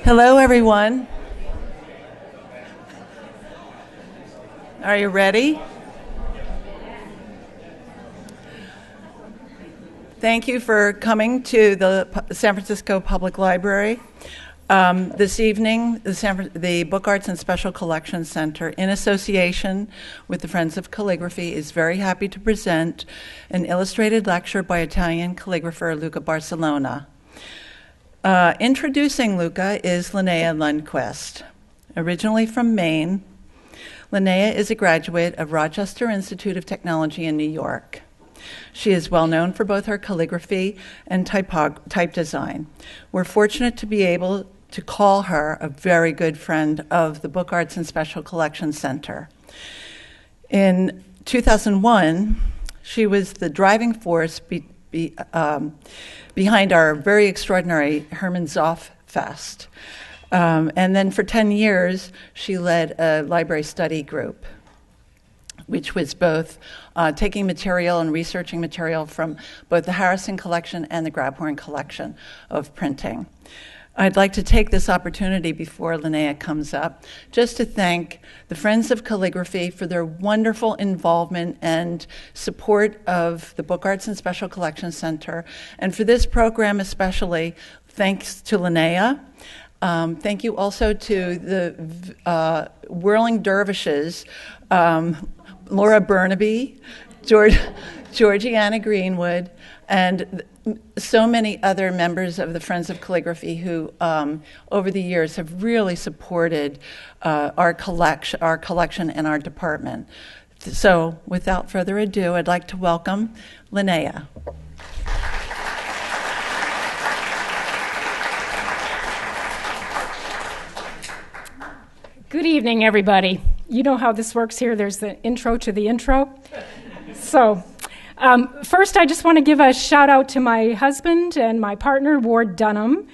Hello, everyone. Are you ready? Thank you for coming to the San Francisco Public Library. This evening, the Book Arts and Special Collections Center, in association with the Friends of Calligraphy, is very happy to present an illustrated lecture by Italian calligrapher Luca Barcelona. Introducing Luca is Linnea Lundquist. Originally from Maine, Linnea is a graduate of Rochester Institute of Technology in New York. She is well known for both her calligraphy and type design. We're fortunate to be able to call her a very good friend of the Book Arts and Special Collections Center. In 2001, she was the driving force behind our very extraordinary Hermann Zoff Fest. And then for 10 years, she led a library study group, which was both taking material and researching material from both the Harrison collection and the Grabhorn collection of printing. I'd like to take this opportunity before Linnea comes up just to thank the Friends of Calligraphy for their wonderful involvement and support of the Book Arts and Special Collections Center. And for this program especially, thanks to Linnea. Thank you also to the Whirling Dervishes, Laura Burnaby, Georgiana Greenwood, and so many other members of the Friends of Calligraphy who, over the years, have really supported our collection and our department. So, without further ado, I'd like to welcome Linnea. Good evening, everybody. You know how this works here. There's the intro to the intro. So, first, I just want to give a shout out to my husband and my partner, Ward Dunham.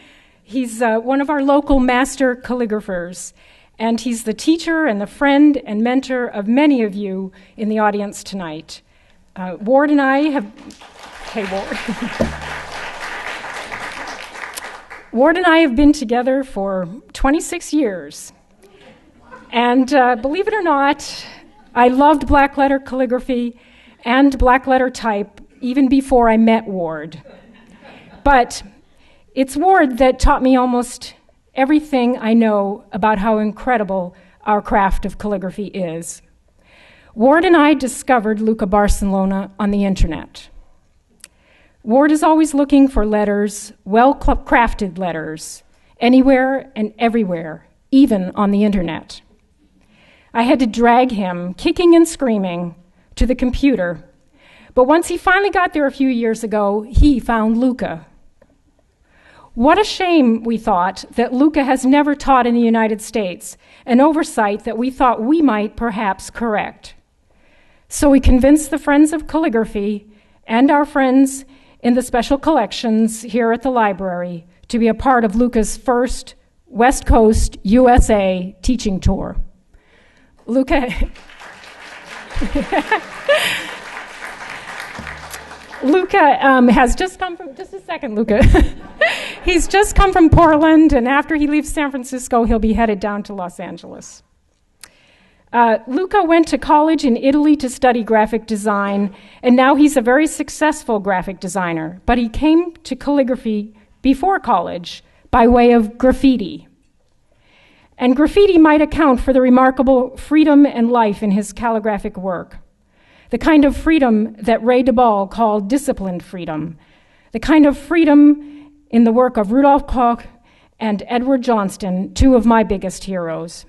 He's one of our local master calligraphers, and he's the teacher and the friend and mentor of many of you in the audience tonight. Ward and I have... Hey, Ward. Ward and I have been together for 26 years. And believe it or not, I loved black letter calligraphy and black letter type even before I met Ward. But it's Ward that taught me almost everything I know about how incredible our craft of calligraphy is. Ward and I discovered Luca Barcelona on the internet. Ward is always looking for letters, well-crafted letters, anywhere and everywhere, even on the internet. I had to drag him, kicking and screaming, to the computer. But once he finally got there a few years ago, he found Luca. What a shame, we thought, that Luca has never taught in the United States, an oversight that we thought we might perhaps correct. So we convinced the Friends of Calligraphy and our friends in the special collections here at the library to be a part of Luca's first West Coast, USA teaching tour. Luca has just come from, just a second, Luca. He's just come from Portland, and after he leaves San Francisco, he'll be headed down to Los Angeles. Luca went to college in Italy to study graphic design, and now he's a very successful graphic designer. But he came to calligraphy before college by way of graffiti. And graffiti might account for the remarkable freedom and life in his calligraphic work. The kind of freedom that Ray Debal called disciplined freedom. The kind of freedom in the work of Rudolf Koch and Edward Johnston, two of my biggest heroes.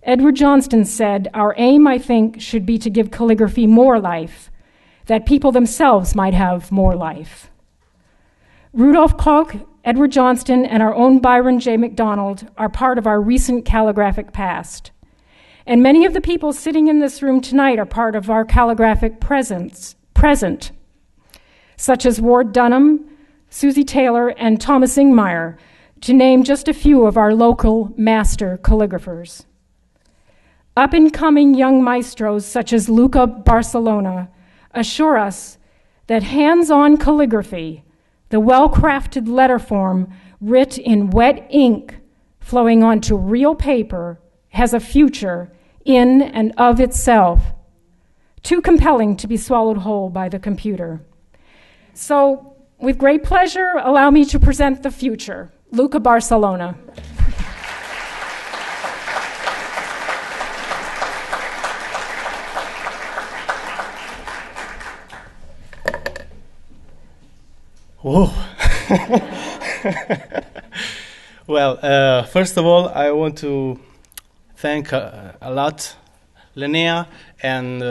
Edward Johnston said, "Our aim, I think, should be to give calligraphy more life, that people themselves might have more life." Rudolf Koch, Edward Johnston, and our own Byron J. McDonald are part of our recent calligraphic past. And many of the people sitting in this room tonight are part of our calligraphic present, such as Ward Dunham, Susie Taylor, and Thomas Ingmeyer, to name just a few of our local master calligraphers. Up-and-coming young maestros such as Luca Barcelona assure us that hands-on calligraphy, the well-crafted letter form writ in wet ink flowing onto real paper has a future in and of itself, too compelling to be swallowed whole by the computer. So, with great pleasure, allow me to present the future, Luca Barcelona. Whoa. Well, first of all, I want to thank a lot Linnea and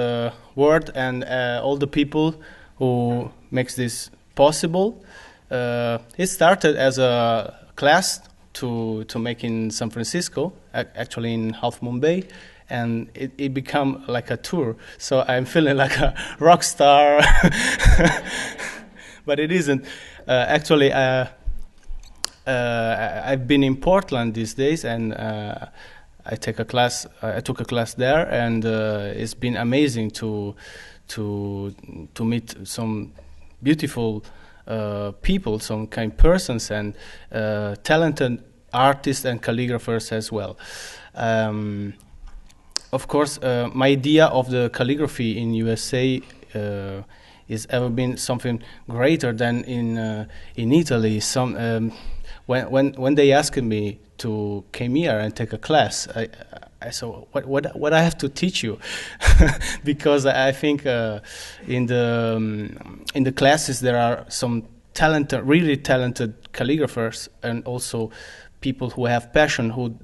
Word and all the people who makes this possible. It started as a class to make in San Francisco, actually in Half Moon Bay, and it became like a tour. So I'm feeling like a rock star, but it isn't. Actually, I've been in Portland these days, and I took a class there, and it's been amazing to meet some beautiful people, some kind persons, and talented artists and calligraphers as well. Of course, my idea of the calligraphy in USA is ever been something greater than in Italy. When they asked me to come here and take a class, I said, what I have to teach you? Because I think in the classes there are some talented, really talented calligraphers, and also people who have passion, who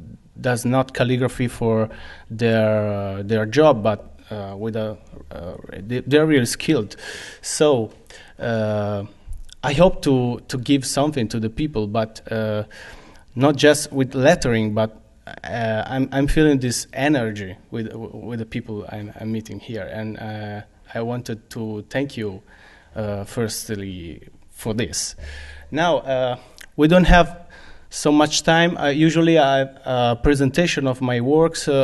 does not calligraphy for their job, but they're really skilled. So I hope to give something to the people, but not just with lettering, but I'm feeling this energy with the people I'm meeting here, and I wanted to thank you firstly for this. Now we don't have so much time. Usually I have a presentation of my works. It's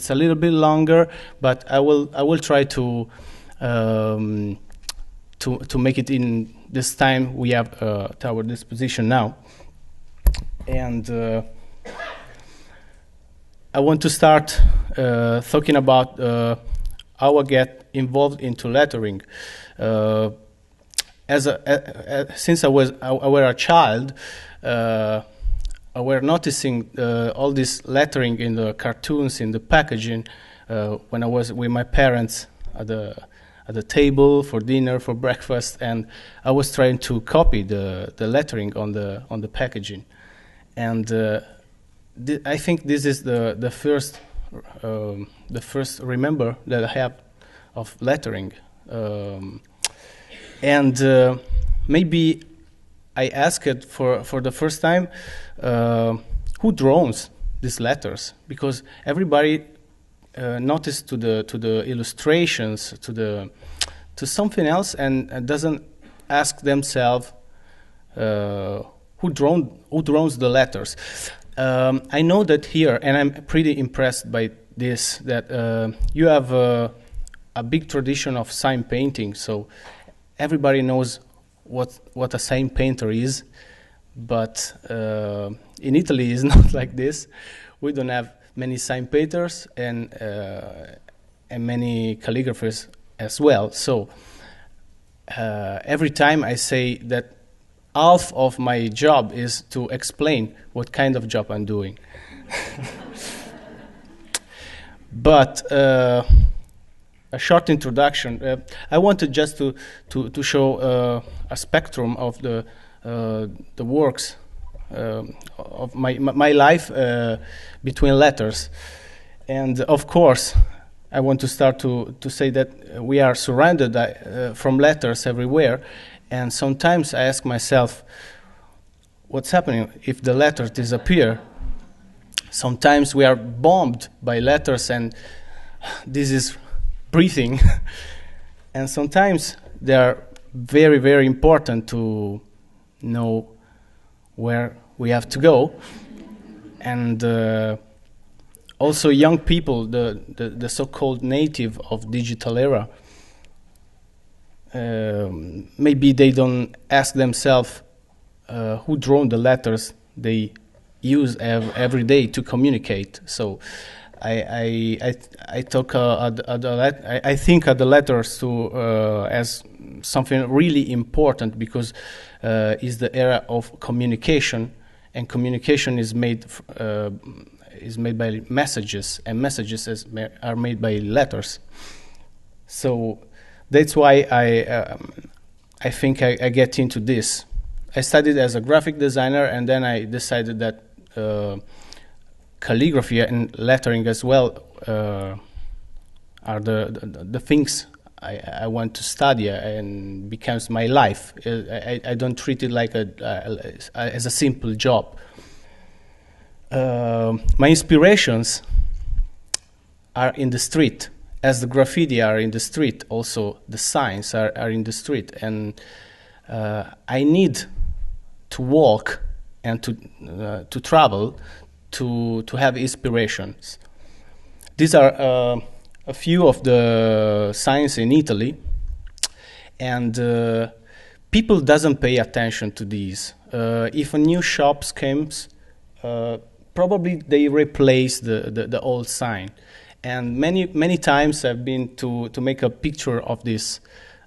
a little bit longer, but I will try to make it in this time we have at our disposition now. And I want to start talking about how I get involved into lettering. Since I was a child, I were noticing all this lettering in the cartoons, in the packaging, when I was with my parents at the table for dinner, for breakfast, and I was trying to copy the lettering on the packaging. And I think this is the first remember that I have of lettering. And maybe I asked for the first time, who draws these letters? Because everybody noticed to the illustrations, to something else, and doesn't ask themselves who draws the letters. I know that here, and I'm pretty impressed by this, that you have a big tradition of sign painting. So everybody knows what a sign painter is, but in Italy it's not like this. We don't have many sign painters and many calligraphers as well. So every time I say that half of my job is to explain what kind of job I'm doing. But a short introduction. I wanted just to show a spectrum of the works of my life between letters, and of course, I want to start to say that we are surrounded from letters everywhere, and sometimes I ask myself, what's happening if the letters disappear? Sometimes we are bombed by letters, and this is breathing. And sometimes they are very, very important to know where we have to go. And also young people, the so-called native of digital era, maybe they don't ask themselves who drew the letters they use every day to communicate. So I took I think of the letters to as something really important, because is the era of communication, and communication is made by messages, and messages are made by letters. So that's why I think I get into this. I studied as a graphic designer, and then I decided that calligraphy and lettering as well are the things I want to study and becomes my life. I don't treat it like as a simple job. My inspirations are in the street, as the graffiti are in the street. Also, the signs are in the street, and I need to walk and to travel to have inspirations. These are a few of the signs in Italy, and people doesn't pay attention to these. If a new shop comes, probably they replace the old sign. And many times I've been to make a picture of this.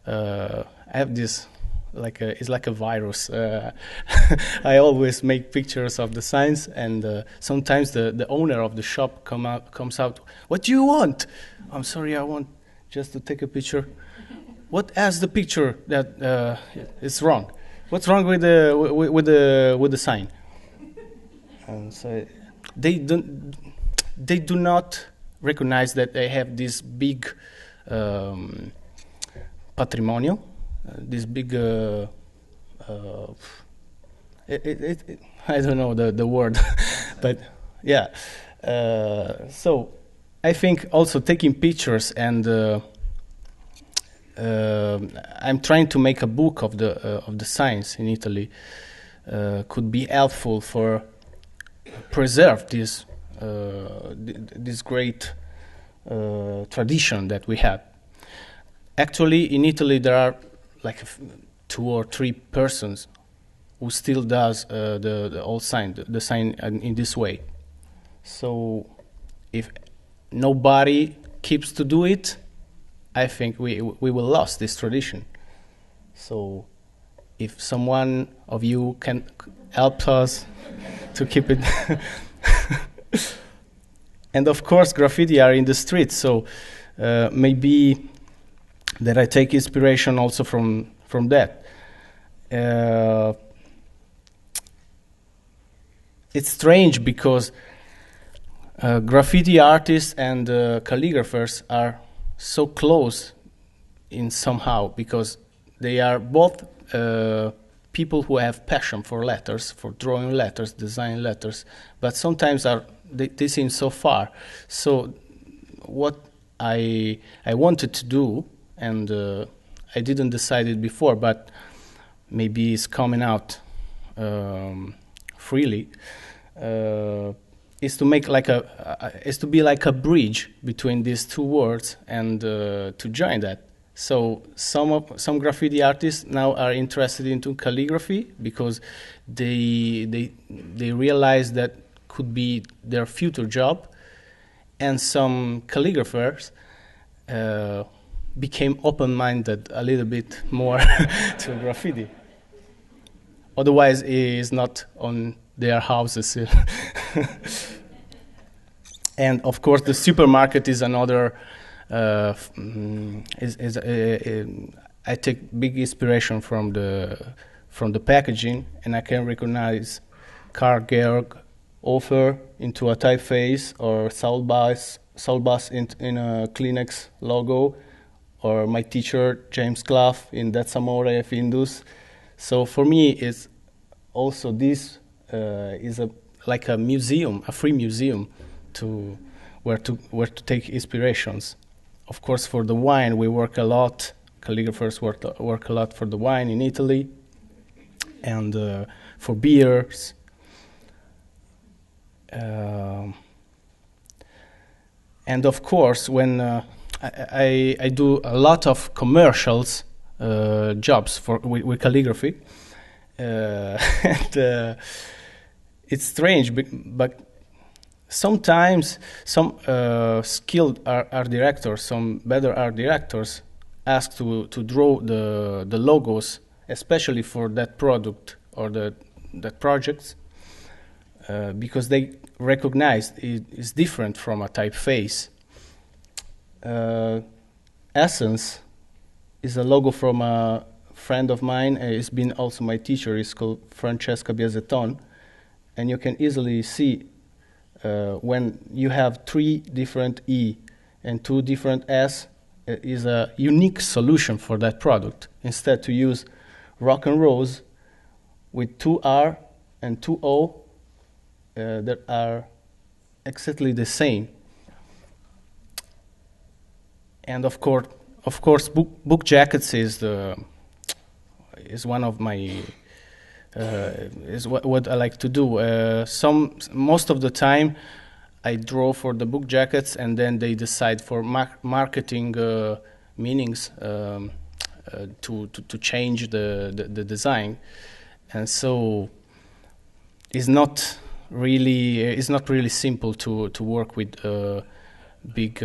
I have this it's like a virus. I always make pictures of the signs, and sometimes the owner of the shop comes out. What do you want? I'm sorry, I want just to take a picture. What as the picture that is wrong? What's wrong with the sign? And so they do not recognize that they have this big patrimonio, this big I don't know the word, but yeah. So I think also taking pictures, and I'm trying to make a book of the signs in Italy. Could be helpful for preserve this great tradition that we have. Actually, in Italy, there are like 2 or 3 persons who still does the old sign, the sign in this way. So, if nobody keeps to do it, I think we will lose this tradition. So, if someone of you can help us to keep it. And of course, graffiti are in the streets, so maybe that I take inspiration also from that. It's strange because graffiti artists and calligraphers are so close in somehow, because they are both people who have passion for letters, for drawing letters, designing letters, but sometimes they seem so far. So what I wanted to do, and I didn't decide it before, but maybe it's coming out freely, is to make is to be like a bridge between these two worlds, and to join that. So some graffiti artists now are interested into calligraphy because they realize that could be their future job, and some calligraphers became open-minded a little bit more to graffiti. Otherwise, it is not on their houses. And of course, the supermarket is another. I take big inspiration from the packaging, and I can recognize Carl Georg Hofer into a typeface, or Saul Bass in a Kleenex logo, or my teacher James Clough in That's Amore Findus. So for me, it's also this is like a museum, a free museum, where to take inspirations. Of course, for the wine, we work a lot. Calligraphers work a lot for the wine in Italy, and for beers. And of course, when I do a lot of commercials jobs with calligraphy, and it's strange, but sometimes some skilled art directors, some better art directors, ask to draw the logos, especially for that product or that project, because they recognize it is different from a typeface. Essence is a logo from a friend of mine. He's been also my teacher. He's called Francesca Biasetton, and you can easily see when you have 3 different E and 2 different S, is a unique solution for that product. Instead to use rock and rose with 2 R and 2 O that are exactly the same. And of course, book jackets is one of my is what I like to do. Most of the time, I draw for the book jackets, and then they decide for marketing meanings to change the design, and so it's not really simple to work with big.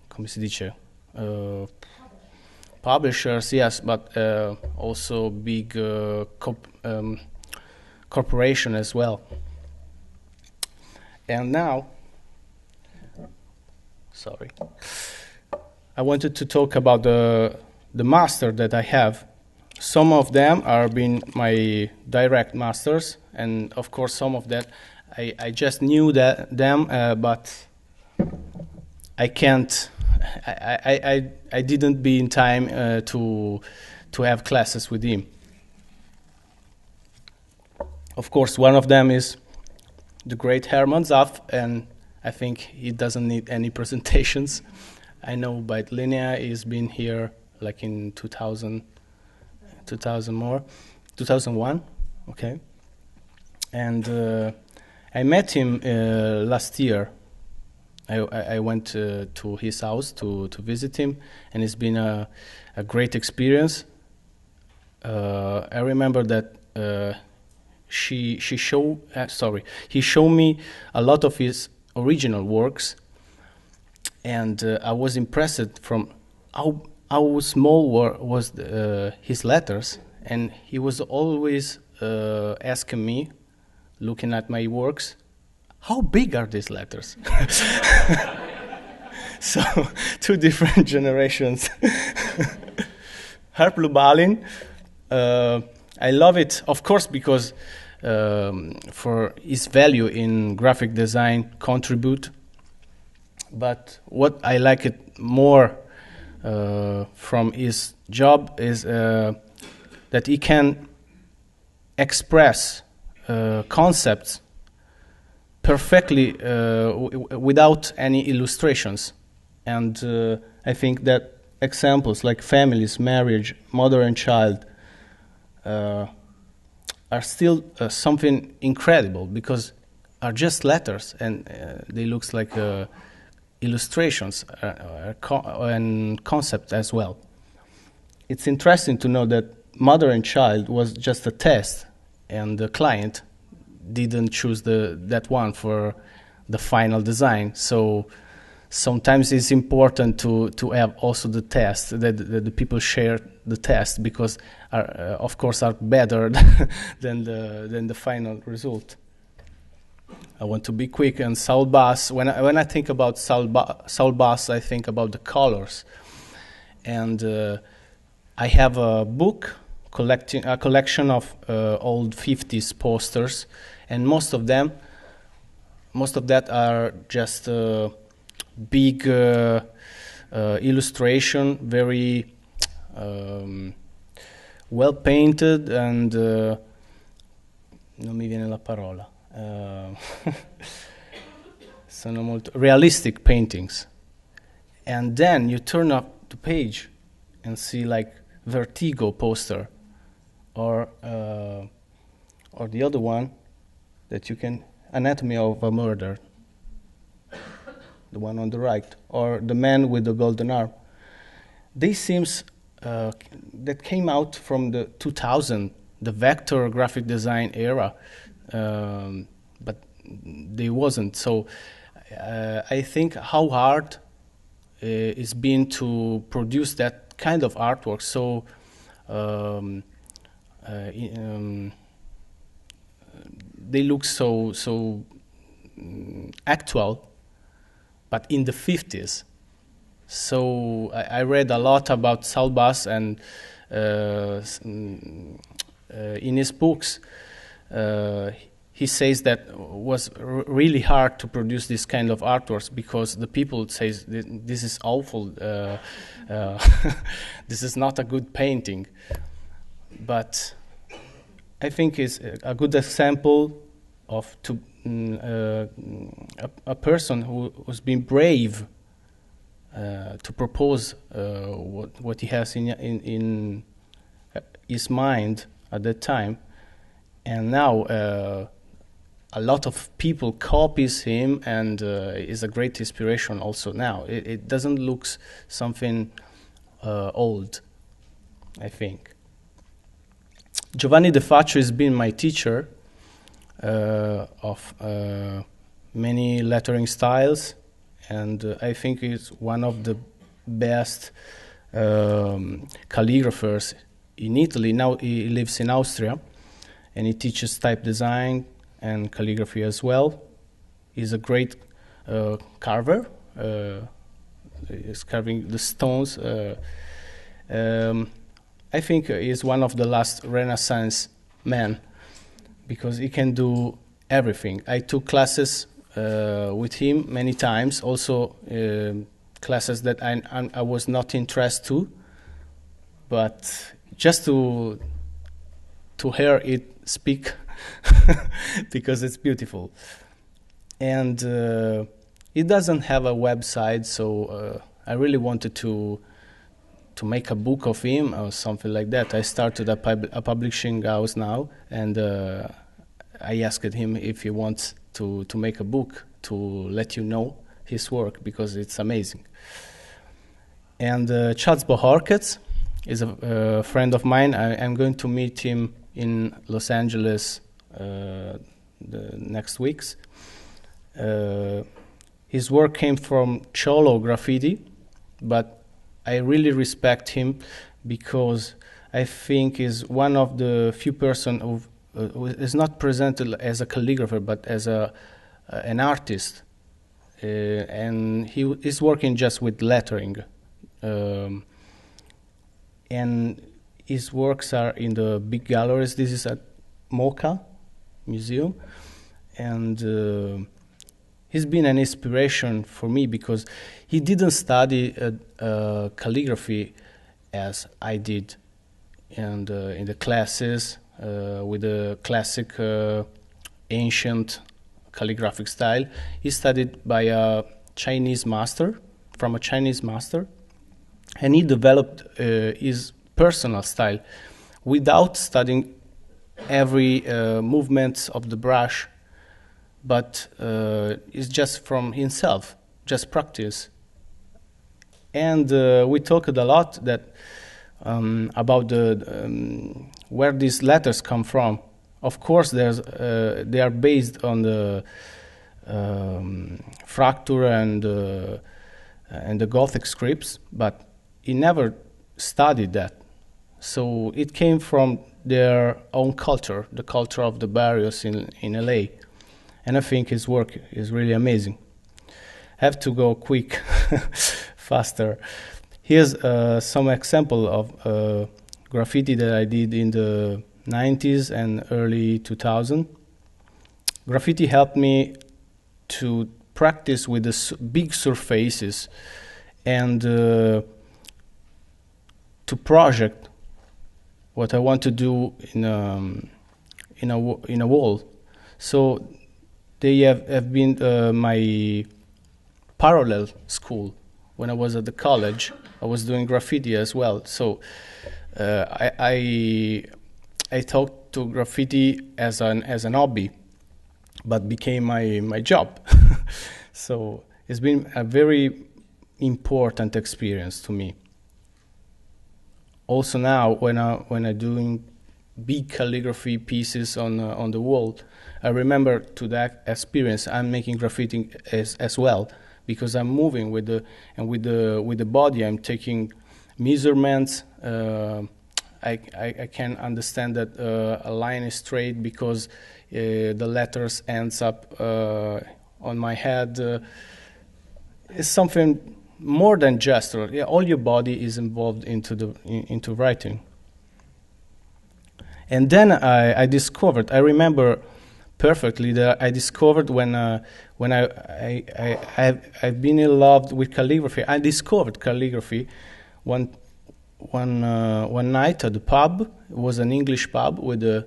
Come si dice? Publishers, yes, but also big corporation as well. And now, sorry, I wanted to talk about the master that I have. Some of them are been my direct masters, and of course some of that I just knew them, but I can't. I didn't be in time to have classes with him. Of course, one of them is the great Hermann Zapf, and I think he doesn't need any presentations. I know by Linea he's been here like in 2001, okay. And I met him last year. I went to his house to visit him, and it's been a great experience. I remember that he showed me a lot of his original works, and I was impressed from how small was his letters, and he was always asking me, looking at my works, how big are these letters? So, 2 different generations. Harp Lubalin, I love it, of course, because for his value in graphic design contribute. But what I like it more from his job is that he can express concepts perfectly without any illustrations. And I think that examples like families, marriage, mother and child are still something incredible, because are just letters, and they look like illustrations and concept as well. It's interesting to know that mother and child was just a test, and the client didn't choose that one for the final design. So sometimes it's important to have also the test, that the people share the test, because of course are better than the final result. I want to be quick. And Saul Bass, when I think about Saul Bass, I think about the colors. And I have a book a collection of old 50s posters, and most of that are just big illustration, very well painted, and non mi viene la parola. Sono molto realistic paintings. And then you turn up the page and see like Vertigo poster, or the other one that you can, Anatomy of a Murder, the one on the right, or The Man with the Golden Arm. They seems that came out from the 2000 the vector graphic design era, but they wasn't. So I think how hard it's been to produce that kind of artwork. So they look so actual, but in the 50s. So I read a lot about Saul Bass, and in his books, he says that it was really hard to produce this kind of artworks because the people say this is awful, this is not a good painting. But I think it's a good example of a person who's been brave to propose what he has in his mind at that time, and now a lot of people copies him, and is a great inspiration also now. It doesn't look something old, I think. Giovanni De Faccio has been my teacher of many lettering styles, and I think he's one of the best calligraphers in Italy. Now he lives in Austria, and he teaches type design and calligraphy as well. He's a great carver. He's carving the stones. I think he's one of the last Renaissance men because he can do everything. I took classes with him many times, also classes that I was not interested to, but just to hear it speak because it's beautiful. And it doesn't have a website, so I really wanted to make a book of him or something like that. I started a publishing house now, and I asked him if he wants to make a book to let you know his work, because it's amazing. And Charles Bohorquez is a friend of mine. I'm going to meet him in Los Angeles the next weeks. His work came from Cholo graffiti, but I really respect him because I think he's one of the few person who is not presented as a calligrapher but as an artist, and he is working just with lettering, and his works are in the big galleries. This is at MoCA Museum, and he's been an inspiration for me because he didn't study calligraphy as I did, and in the classes with the classic ancient calligraphic style. He studied by a Chinese master, and he developed his personal style without studying every movement of the brush, but it's just from himself, just practice. And we talked a lot that about where these letters come from. Of course, they are based on the fracture and the Gothic scripts, but he never studied that. So it came from their own culture, the culture of the barrios in LA. And I think his work is really amazing. I have to go quick, faster. Here's some example of graffiti that I did in the 90s and early 2000. Graffiti helped me to practice with the big surfaces and to project what I want to do in a wall. So they have been my parallel school. When I was at the college, I was doing graffiti as well. So I thought to graffiti as an hobby, but became my job. So it's been a very important experience to me. Also now, when I'm doing big calligraphy pieces on the wall. I remember to that experience, I'm making graffiti as well, because I'm moving with the body. I'm taking measurements. I can understand that a line is straight because the letters ends up on my head. It's something more than gesture. Yeah, all your body is involved into writing. And then I discovered. I remember perfectly that I discovered when I've been in love with calligraphy. I discovered calligraphy one night at the pub. It was an English pub with a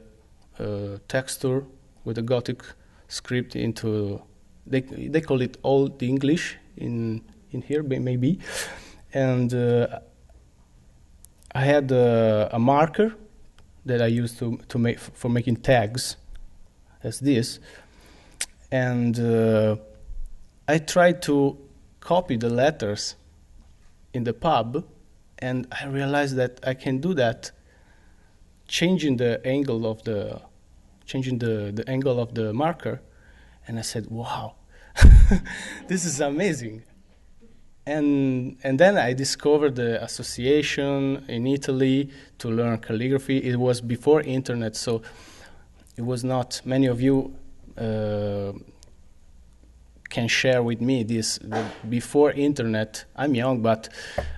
texture, with a Gothic script into. They call it Old English in here maybe, and I had a marker that I used to make for making tags, as this, and I tried to copy the letters in the pub, and I realized that I can do that, changing the angle of the angle of the marker, and I said, "Wow, this is amazing." And then I discovered the association in Italy to learn calligraphy. It was before internet, so it was not. Many of you can share with me this. Before internet, I'm young, but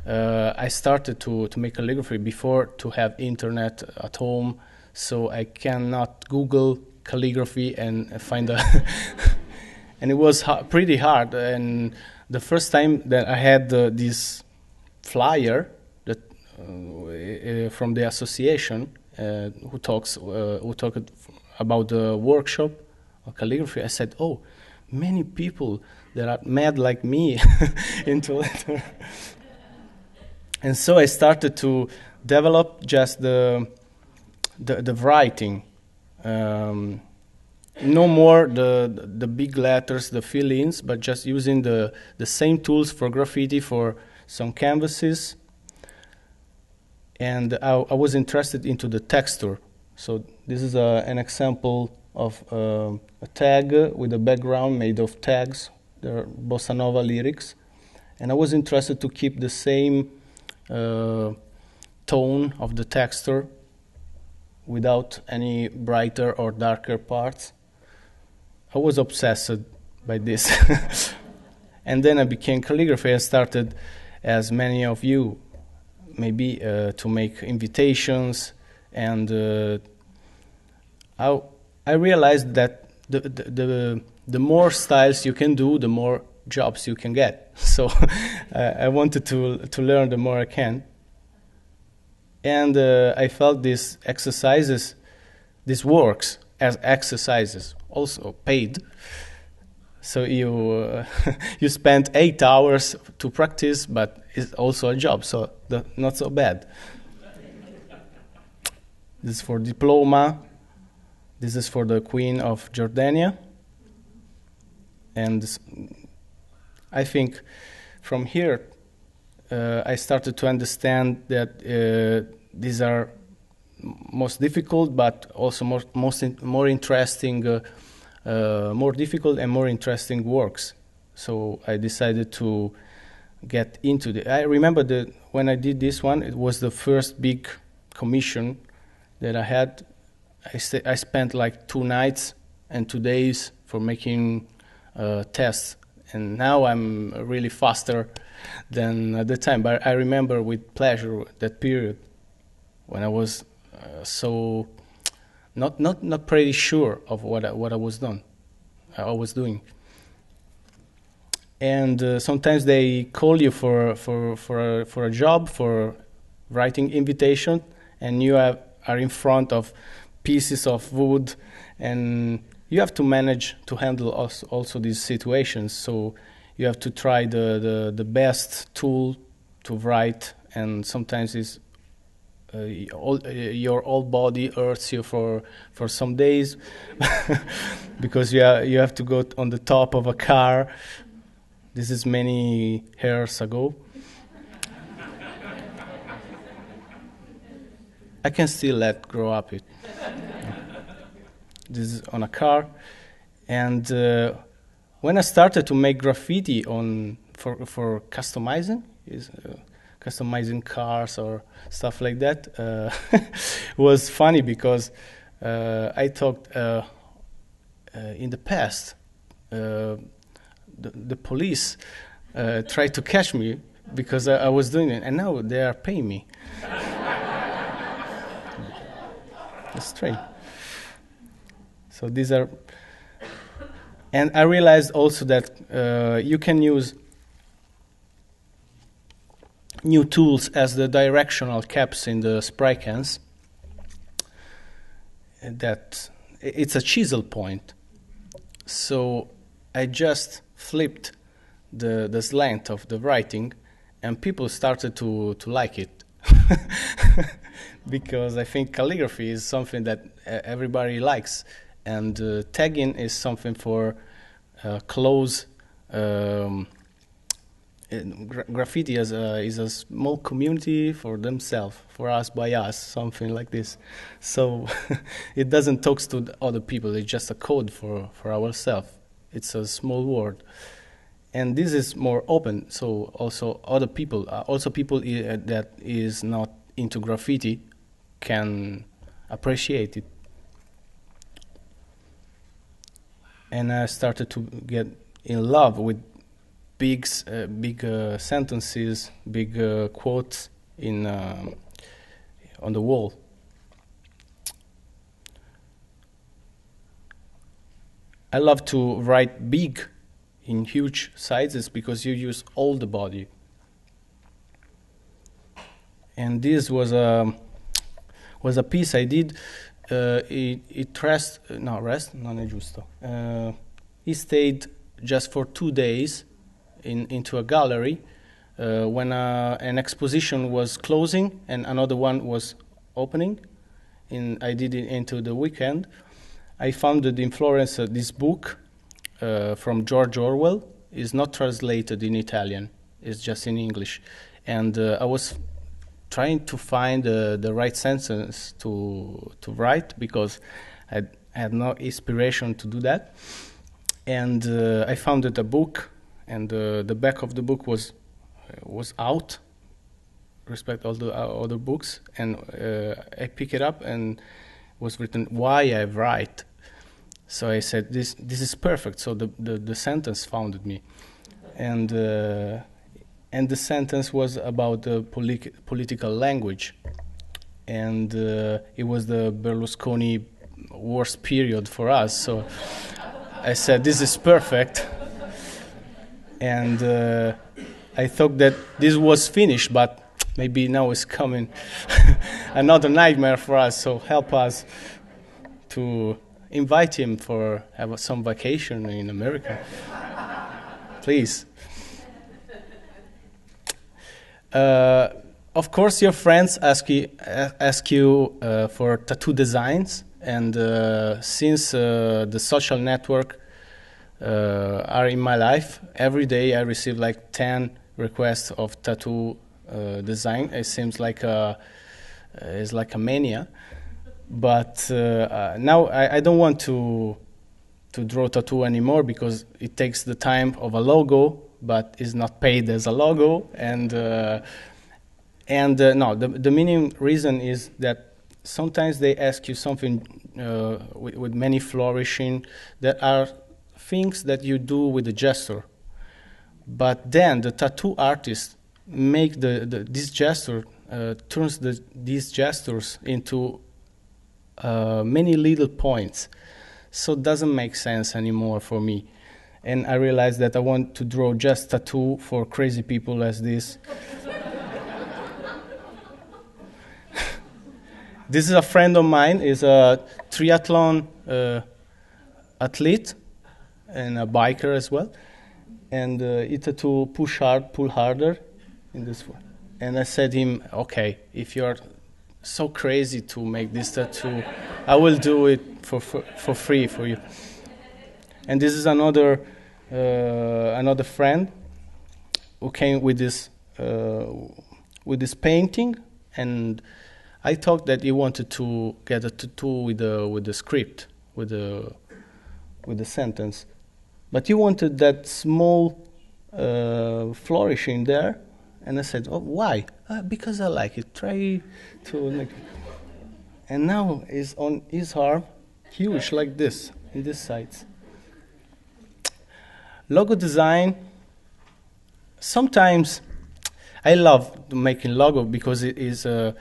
I started to make calligraphy before to have internet at home, so I cannot Google calligraphy and find a. And it was pretty hard. And the first time that I had this flyer that from the association who talked about the workshop of calligraphy, I said, "Oh, many people that are mad like me into letter." And so I started to develop just the writing. No more the big letters, the fill-ins, but just using the same tools for graffiti for some canvases. And I was interested into the texture. So this is an example of a tag with a background made of tags. They're bossa nova lyrics. And I was interested to keep the same tone of the texture without any brighter or darker parts. I was obsessed by this. And then I became calligrapher. I started, as many of you, maybe to make invitations. And I realized that the more styles you can do, the more jobs you can get. So I wanted to learn the more I can. And I felt these exercises, these works as exercises, also paid. So you you spend 8 hours to practice, but it's also a job, so not so bad. This is for diploma. This is for the Queen of Jordania. And I think from here I started to understand that these are most difficult, but also more interesting, more difficult and more interesting works. So I decided to get into it. I remember that when I did this one, it was the first big commission that I had. I spent like 2 nights and 2 days for making tests, and now I'm really faster than at the time. But I remember with pleasure that period when I was so not pretty sure of what I was doing. And sometimes they call you for a job, for writing invitation, and you are in front of pieces of wood, and you have to manage to handle also these situations. So you have to try the best tool to write, and sometimes it's your whole body hurts you for some days because you have to go on the top of a car. This is many years ago. I can still let grow up it. This is on a car. And when I started to make graffiti for customizing, customizing cars or stuff like that, was funny because I thought in the past the police tried to catch me because I was doing it, and now they are paying me. That's strange. So these are, and I realized also that you can use new tools as the directional caps in the spray cans. That it's a chisel point. So I just flipped the slant of the writing, and people started to like it. Because I think calligraphy is something that everybody likes, and tagging is something for close. Graffiti is a small community for themselves, for us by us, something like this. So it doesn't talk to the other people. It's just a code for ourselves. It's a small world, and this is more open. So also other people, that is not into graffiti, can appreciate it. And I started to get in love with big sentences, big quotes on the wall. I love to write big in huge sizes because you use all the body. And this was a piece I did. It non è giusto. He stayed just for 2 days into a gallery when an exposition was closing and another one was opening. I did it into the weekend. I founded in Florence this book from George Orwell. It's not translated in Italian. It's just in English. And I was trying to find the right sentence to write because I had no inspiration to do that. And I founded a book, and the back of the book was out, respect all the other books, and I pick it up and was written why I write. So I said this is perfect. So the sentence founded me, and the sentence was about the political language, and it was the Berlusconi worst period for us. So I said this is perfect, and I thought that this was finished, but maybe now is coming another nightmare for us. So help us to invite him for have some vacation in America, please. Of course, your friends ask you for tattoo designs, and since the social network are in my life, every day I receive like 10 requests of tattoo design. It seems like it's like a mania. But now I don't want to draw tattoo anymore because it takes the time of a logo, but is not paid as a logo. And no, the main reason is that sometimes they ask you something with many flourishing that are things that you do with the gesture. But then the tattoo artist make this gesture, turns these gestures into many little points. So it doesn't make sense anymore for me. And I realized that I want to draw just tattoo for crazy people as this. This is a friend of mine, is a triathlon athlete and a biker as well. And he tattoo push hard, pull harder in this one. And I said to him, okay, if you're so crazy to make this tattoo, I will do it for free for you. And this is another friend who came with this painting, and I thought that he wanted to get a tattoo with the script, with the sentence, but he wanted that small flourish in there, and I said, "Oh, why? Because I like it. Try to make." And now it's on his arm, huge like this, in this sides. Logo design. Sometimes I love making logo because it is the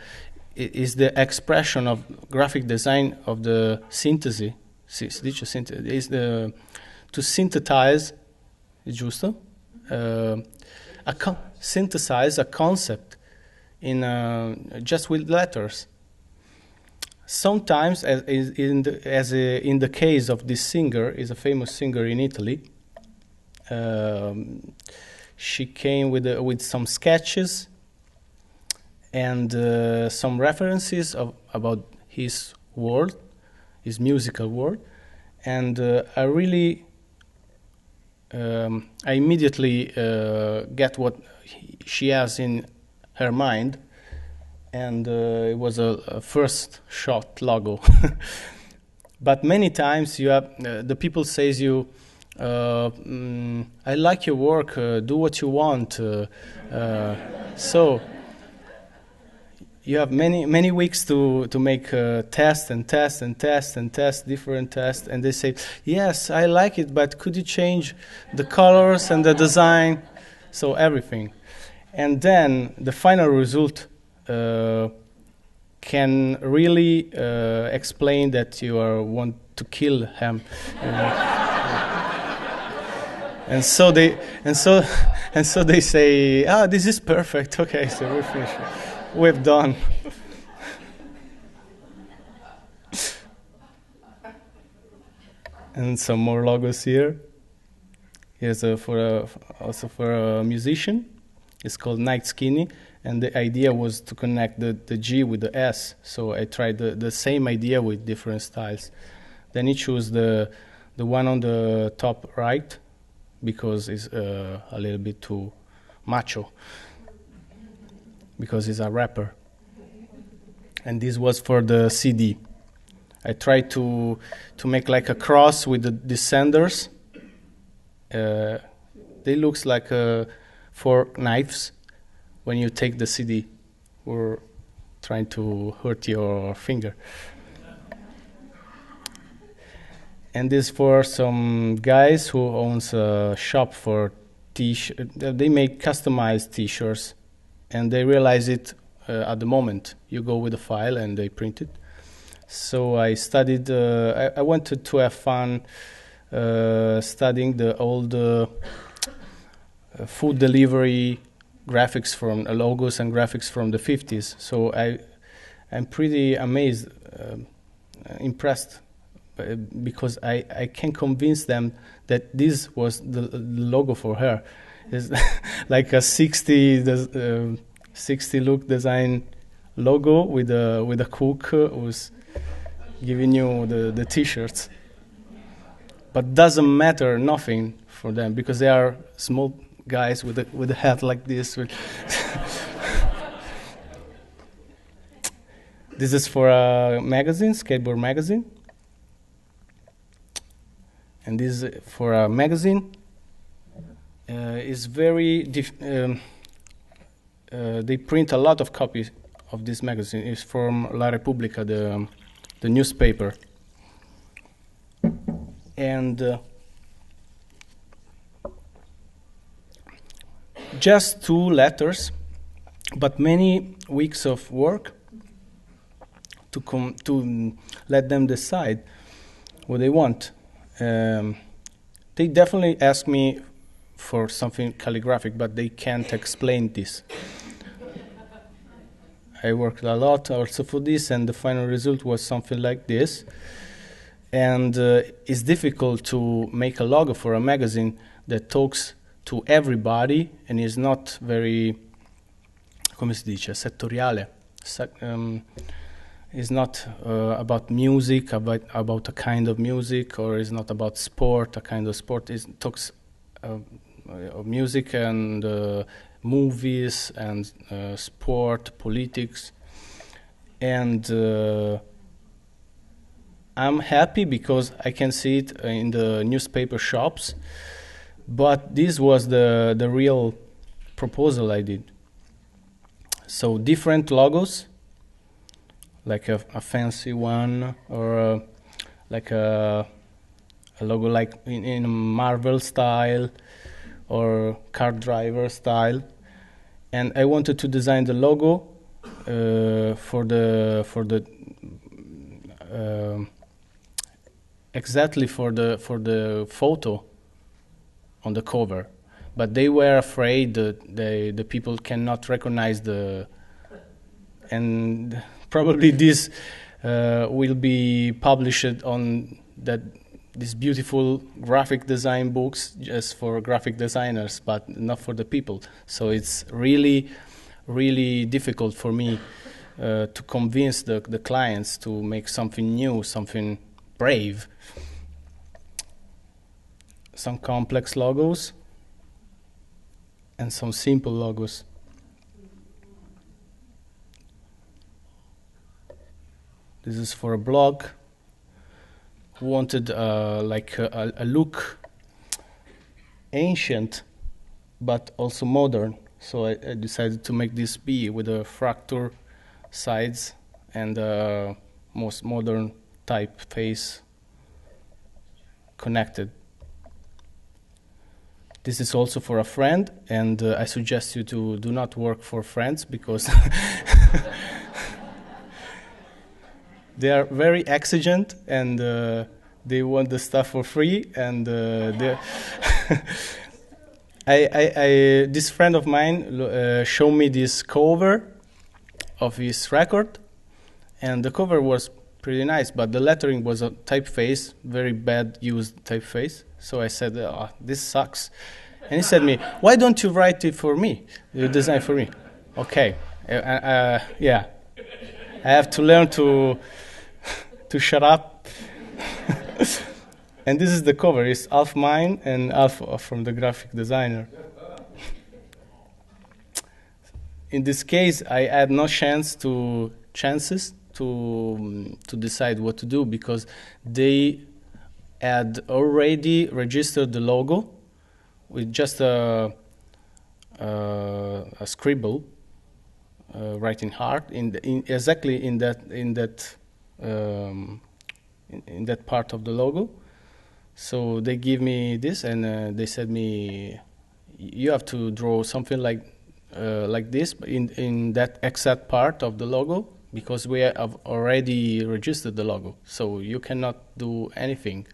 expression of graphic design of the synthesis. Is the to synthesize, giusto? Synthesize a concept in just with letters. Sometimes, as in the case of this singer, is a famous singer in Italy. She came with some sketches and some references about his world, his musical world, and I immediately get what she has in her mind, and it was a first shot logo. But many times you have the people says you, I like your work, do what you want. So you have many weeks to make test and test and test and test different tests, and they say, yes, I like it, but could you change the colors and the design? So everything. And then the final result can really explain that you want to kill him. And so they say, this is perfect. Okay, so we're finished. We've done. And some more logos here. Here's also for a musician. It's called Night Skinny, and the idea was to connect the G with the S. So I tried the same idea with different styles. Then he chose the one on the top right, because it's a little bit too macho, because he's a rapper. And this was for the CD. I tried to make like a cross with the Descenders. They looks like 4 knives when you take the CD or trying to hurt your finger. And this for some guys who owns a shop for t-shirt. They make customized t-shirts, and they realize it at the moment. You go with a file and they print it. So I studied. I wanted to have fun studying the old food delivery graphics from logos and graphics from the 50s. So I'm pretty amazed, impressed. Because I can convince them that this was the logo for her. It's like a 60 look design logo with a cook who's giving you the t-shirts. But doesn't matter nothing for them because they are small guys with a hat like this. This is for a magazine, skateboard magazine. And this is for a magazine. It's very they print a lot of copies of this magazine. It's from La Repubblica, the newspaper. And just 2 letters, but many weeks of work to let them decide what they want. They definitely ask me for something calligraphic, but they can't explain this. I worked a lot also for this, and the final result was something like this. And it's difficult to make a logo for a magazine that talks to everybody and is not very, come si dice, settoriale. It's not about music, about a kind of music, or it's not about sport, a kind of sport. It talks of music and movies and sport, politics. and I'm happy because I can see it in the newspaper shops. But this was the real proposal I did. So different logos, like a fancy one, or like a logo like in Marvel style or car driver style. And I wanted to design the logo exactly for the photo on the cover, but they were afraid that the people cannot recognize and probably this will be published on these beautiful graphic design books just for graphic designers, but not for the people. So it's really, really difficult for me to convince the clients to make something new, something brave. Some complex logos and some simple logos. This is for a blog who wanted like a look ancient but also modern. So I decided to make this be with a fracture sides and most modern typeface connected. This is also for a friend, and I suggest you to do not work for friends because they are very exigent and they want the stuff for free. And this friend of mine showed me this cover of his record, and the cover was pretty nice, but the lettering was a typeface, very bad used typeface. So I said, oh, this sucks. And he said to me, why don't you write it for me? You design for me. Okay. Yeah. I have to learn to shut up. And this is the cover. It's half mine and half from the graphic designer. In this case, I had no chances to decide what to do because they had already registered the logo with just a scribble writing hard exactly in that part of the logo. So they give me this and they said me, you have to draw something like this in that exact part of the logo, because we have already registered the logo, so you cannot do anything.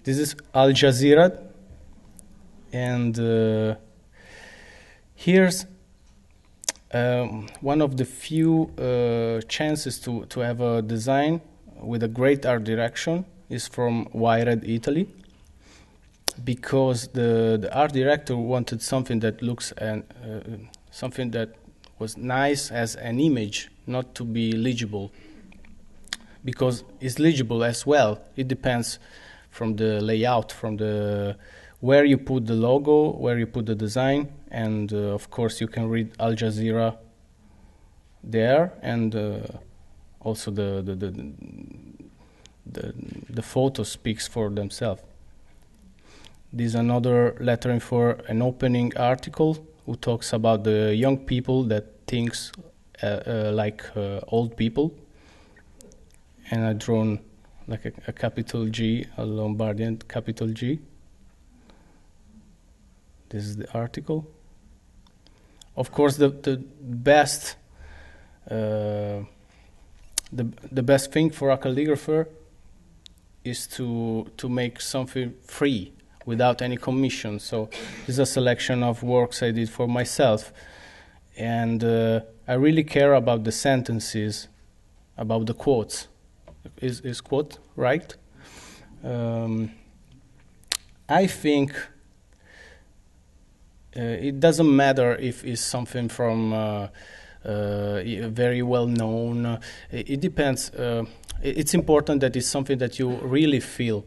This is Al Jazeera, and here's one of the few chances to have a design with a great art direction is from Wired, Italy, because the art director wanted something that looks and something that was nice as an image, not to be legible, because it's legible as well. It depends from the layout, from the where you put the logo, where you put the design, and of course you can read Al Jazeera there, and also the photo speaks for themselves. This is another lettering for an opening article who talks about the young people that thinks like old people, and I drawn like a capital G, a Lombardian capital G. This is the article. Of course, the best the best thing for a calligrapher is to make something free without any commission. So this is a selection of works I did for myself, and I really care about the sentences, about the quotes. Is quote right? I think it doesn't matter if it's something from very well known. It depends. It's important that it's something that you really feel.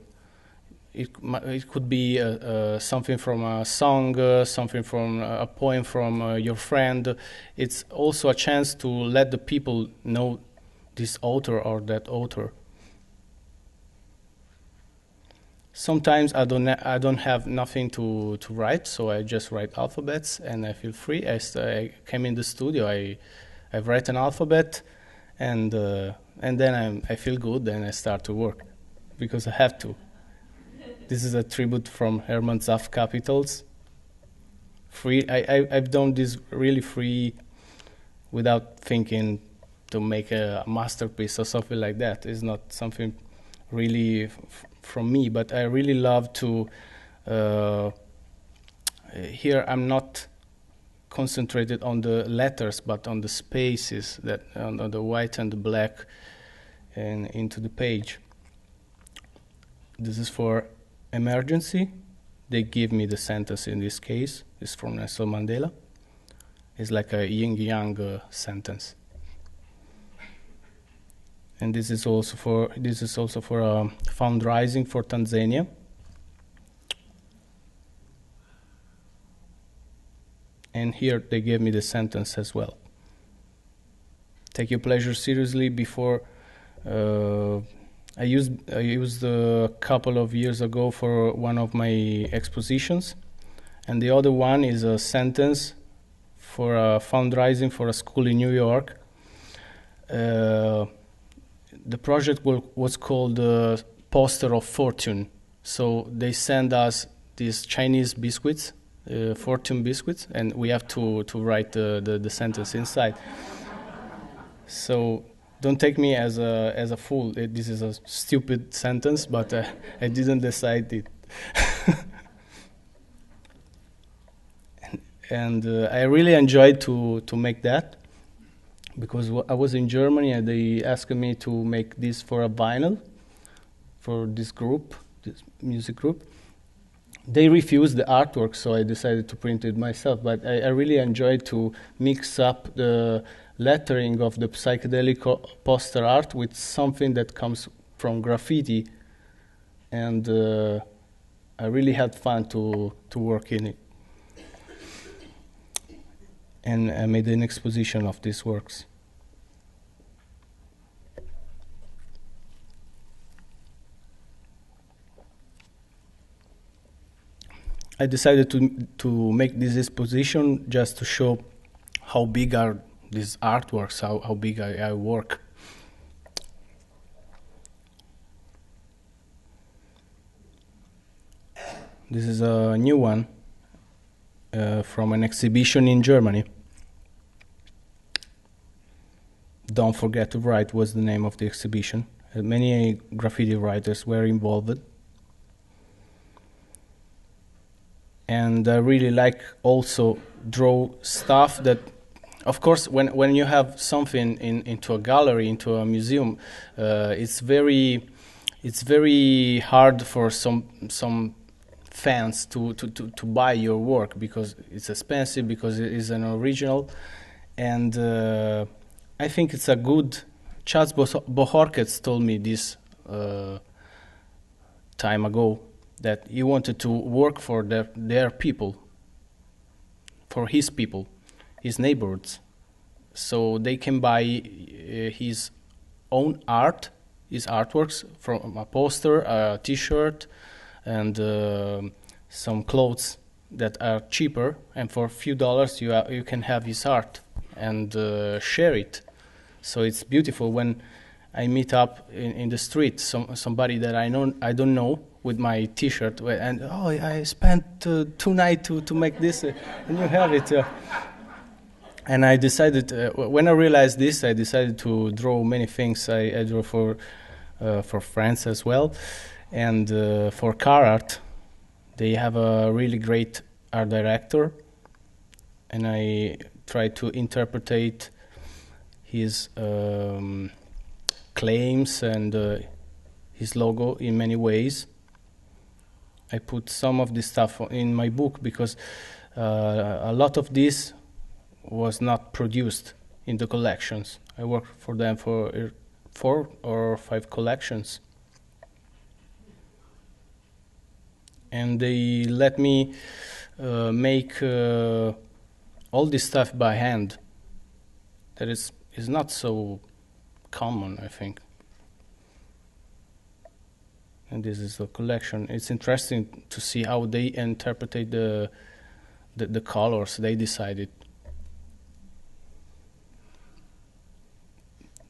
it could be something from a song, something from a poem from your friend. It's also a chance to let the people know this author or that author. Sometimes I don't have nothing to write, so I just write alphabets and I feel free. I came in the studio, I write an alphabet, and then I feel good and I start to work because I have to. This is a tribute from Hermann Zapf Capitals. Free. I've done this really free, without thinking to make a masterpiece or something like that. It's not something really from me, but I really love to. Here I'm not concentrated on the letters, but on the spaces that on the white and the black, and into the page. This is for emergency. They give me the sentence in this case. It's from Nelson Mandela. It's like a yin-yang sentence. And this is also for fundraising for Tanzania. And here they gave me the sentence as well. Take your pleasure seriously. Before I used a couple of years ago for one of my expositions, and the other one is a sentence for fundraising for a school in New York. The project was called Poster of Fortune. So they send us these Chinese biscuits, fortune biscuits, and we have to write the sentence inside. So don't take me as a fool. This is a stupid sentence, but I didn't decide it. and I really enjoyed to make that, because I was in Germany and they asked me to make this for a vinyl for this group, this music group. They refused the artwork, so I decided to print it myself. But I really enjoyed to mix up the lettering of the psychedelic poster art with something that comes from graffiti, and I really had fun to work in it. And I made an exposition of these works. I decided to make this exposition just to show how big are these artworks, how big I work. This is a new one from an exhibition in Germany. Don't Forget to Write was the name of the exhibition. Many graffiti writers were involved. And I really like also draw stuff that, of course, when you have something into a gallery, into a museum, it's very hard for some fans to buy your work, because it's expensive, because it is an original, and I think it's a good. Charles Bohorquez told me this time ago, that he wanted to work for their people, for his people, his neighborhoods, so they can buy his own art, his artworks, from a poster, a T-shirt, and some clothes that are cheaper, and for a few dollars you can have his art and share it. So it's beautiful when I meet up in the street somebody that I don't know with my T-shirt, and I spent 2 nights to make this, and you have it. And I decided, when I realized this, I decided to draw many things. I draw for France as well, and for Carhartt. They have a really great art director, and I try to interpret his claims and his logo in many ways. I put some of this stuff in my book because a lot of this was not produced in the collections. I worked for them for 4 or 5 collections. and they let me make all this stuff by hand. That is not so common, I think. And this is the collection. It's interesting to see how they interpreted the colors they decided.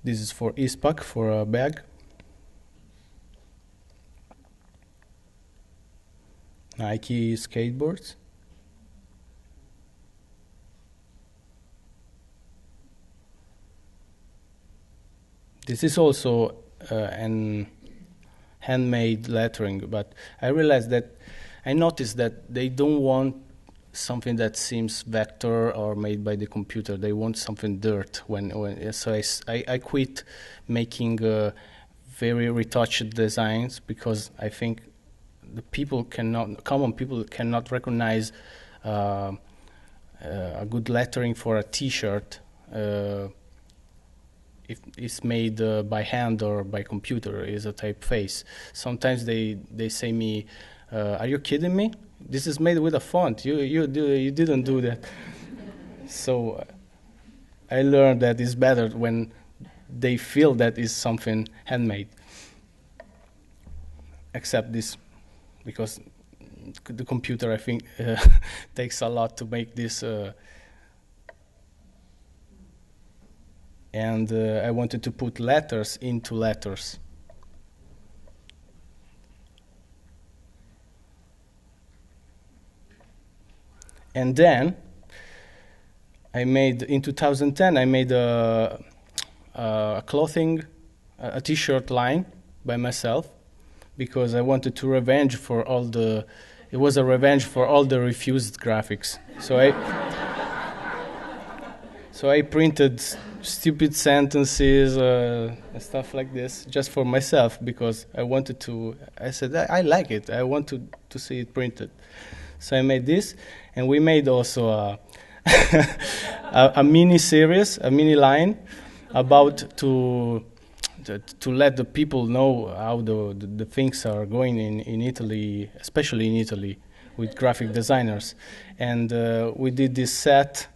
This is for ISPAC, for a bag. Nike skateboards. This is also an handmade lettering, but I realized that I noticed that they don't want something that seems vector or made by the computer. They want something dirt. So I quit making very retouched designs because I think the common people cannot recognize a good lettering for a T-shirt if it's made by hand or by computer. Is a typeface. Sometimes they say me, "Are you kidding me? This is made with a font. You didn't do that." So I learned that it's better when they feel that is something handmade. Except this, because the computer, I think, takes a lot to make this. And I wanted to put letters into letters. And then in 2010, I made a clothing, a T-shirt line by myself, because I wanted to revenge for all the. It was a revenge for all the refused graphics. So I printed stupid sentences and stuff like this just for myself, because I wanted to. I said I like it. I want to see it printed. So I made this, and we made also a mini series, a mini line about to let the people know how the things are going in Italy, especially in Italy, with graphic designers. And we did this set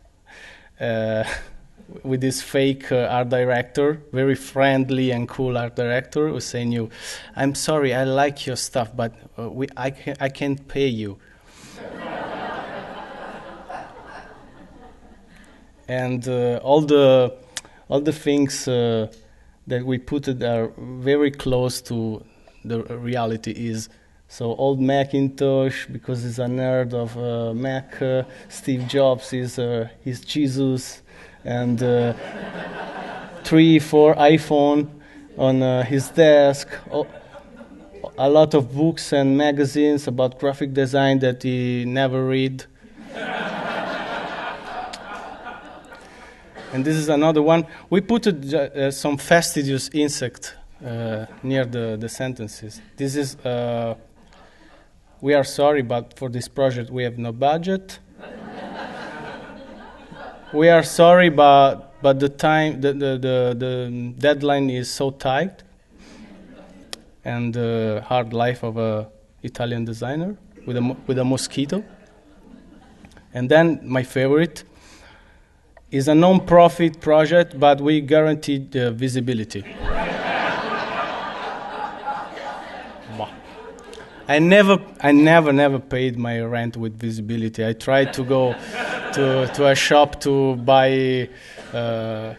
with this fake art director, very friendly and cool art director, who saying you, "I'm sorry, I like your stuff, but I can't pay you." And all the things that we put are very close to the reality is. So old Macintosh, because he's a nerd of Mac. Steve Jobs is Jesus, and 3-4 iPhone on his desk. A lot of books and magazines about graphic design that he never read. And this is another one. We put some fastidious insect near the sentences. This is, we are sorry, but for this project we have no budget. We are sorry, but the time, the deadline is so tight, and the hard life of a Italian designer with a mosquito. And then my favorite is a non-profit project, but we guaranteed visibility. I never paid my rent with visibility. I tried to go to a shop to buy a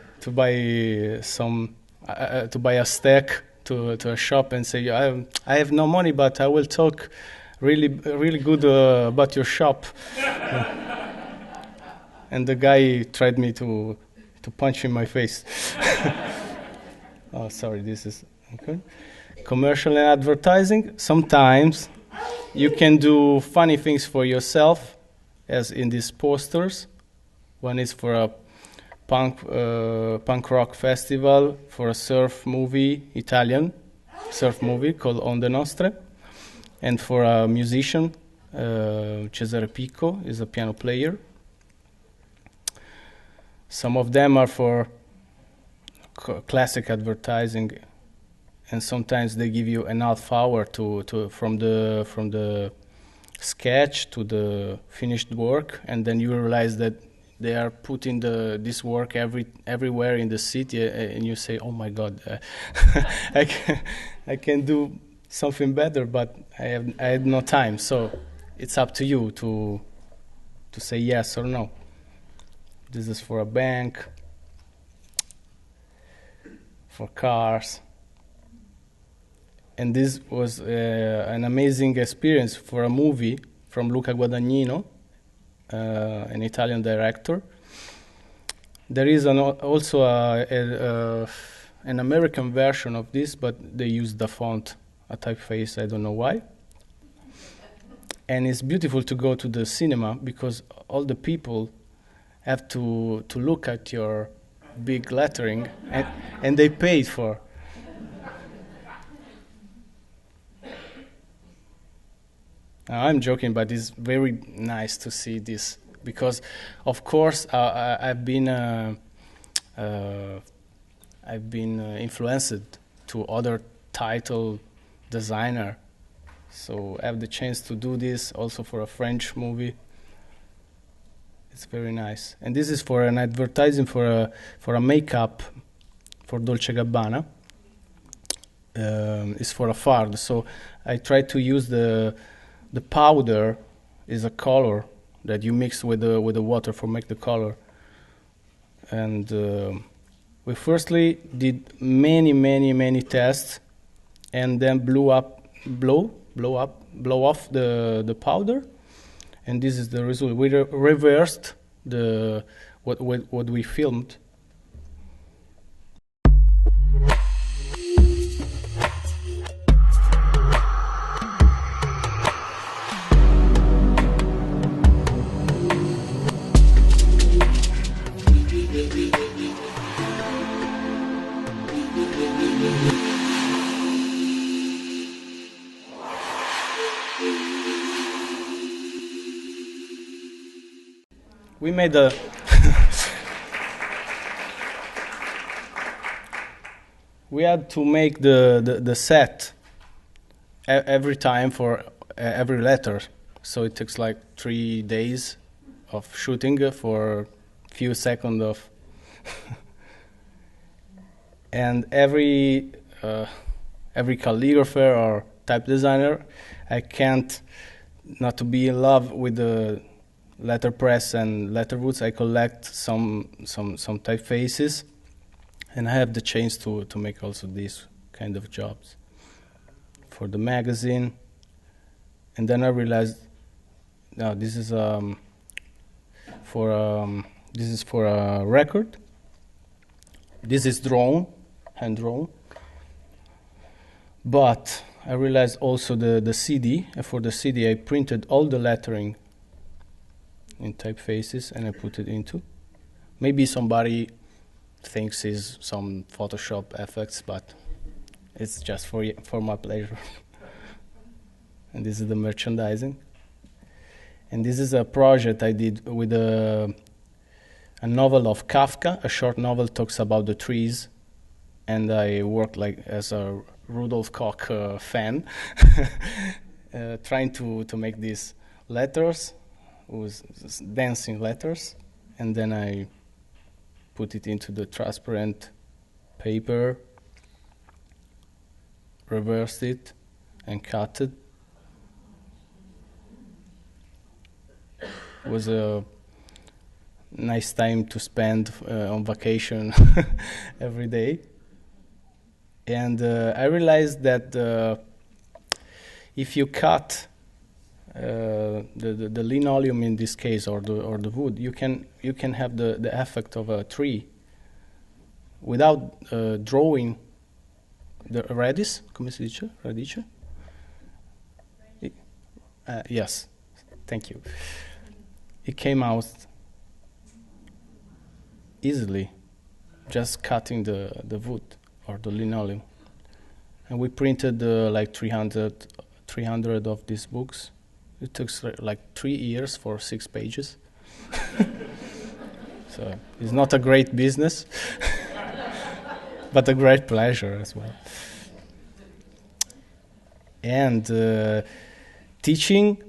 steak to a shop and say, I have no money, but I will talk really good about your shop. And the guy tried me to punch in my face. Oh, sorry, this is okay. Commercial and advertising. Sometimes you can do funny things for yourself, as in these posters. One is for a punk rock festival, for a surf movie, Italian surf movie called Onde Nostre, and for a musician, Cesare Picco is a piano player. Some of them are for classic advertising, and sometimes they give you an half hour from the sketch to the finished work, and then you realize that they are putting this work everywhere in the city, and you say, "Oh my God, I can do something better, but I had no time." So it's up to you to say yes or no. This is for a bank, for cars. And this was an amazing experience for a movie from Luca Guadagnino, an Italian director. There is also an American version of this, but they use the font, a typeface, I don't know why. And it's beautiful to go to the cinema because all the people have to look at your big lettering, and they paid for. I'm joking, but it's very nice to see this because, of course, I've been influenced to other title designer, so I have the chance to do this also for a French movie. It's very nice, and this is for an advertising for a makeup for Dolce Gabbana. It's for a fard, so I try to use the powder is a color that you mix with the water for make the color. And we firstly did many tests, and then blow off the powder, and this is the result. We reversed what we filmed. We made a we had to make the set every time for every letter, so it takes like 3 days of shooting for a few seconds of and every calligrapher or type designer, I can't not to be in love with the letterpress and letterwoods. I collect some typefaces, and I have the chance to make also these kind of jobs for the magazine. And then I realized, no, this is for a record. This is hand drawn. But I realized also the CD. And for the CD, I printed all the lettering in typefaces, and I put it into. Maybe somebody thinks it's some Photoshop effects, but it's just for my pleasure. And this is the merchandising. And this is a project I did with a novel of Kafka. A short novel talks about the trees, and I worked like as a Rudolf Koch fan, trying to make these letters. Was dancing letters, and then I put it into the transparent paper, reversed it, and cut it. It was a nice time to spend on vacation every day. And I realized that if you cut the linoleum in this case, or the wood, you can have the effect of a tree without drawing the radice. Come si dice? Radice? Yes, thank you. It came out easily, just cutting the wood or the linoleum. And we printed like 300 of these books. It took like 3 years for 6 pages. So it's not a great business, but a great pleasure as well. And teaching,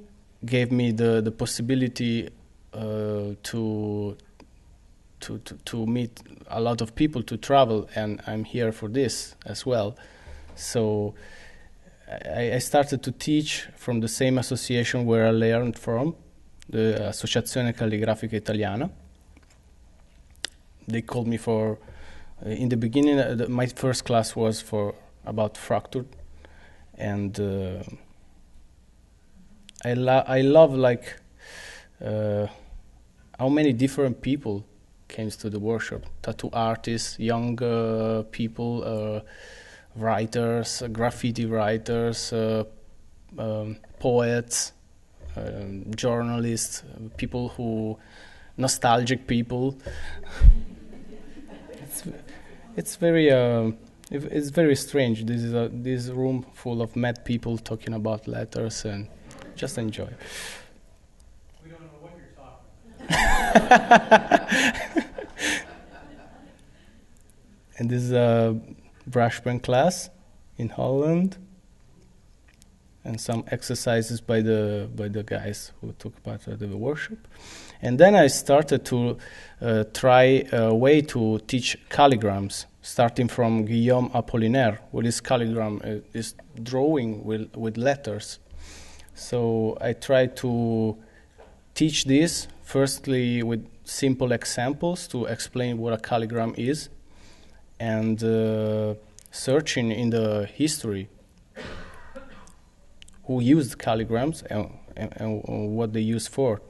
gave me the possibility to meet a lot of people, to travel, and I'm here for this as well. So I started to teach from the same association where I learned from, the Associazione Calligrafica Italiana. They called me for, in the beginning, my first class was for about fractured, and I love like how many different people came to the workshop: tattoo artists, young people, writers, graffiti writers, poets, journalists, people who, nostalgic people. It's very strange. This is this room full of mad people talking about letters, and just enjoy. We don't know what you're talking. And this is a brush pen class in Holland, and some exercises by the guys who took part of the workshop. And then I started to try a way to teach calligrams, starting from Guillaume Apollinaire, with his calligram, is drawing with letters. So I tried to teach this, firstly with simple examples to explain what a calligram is, and searching in the history who used calligrams and what they used for.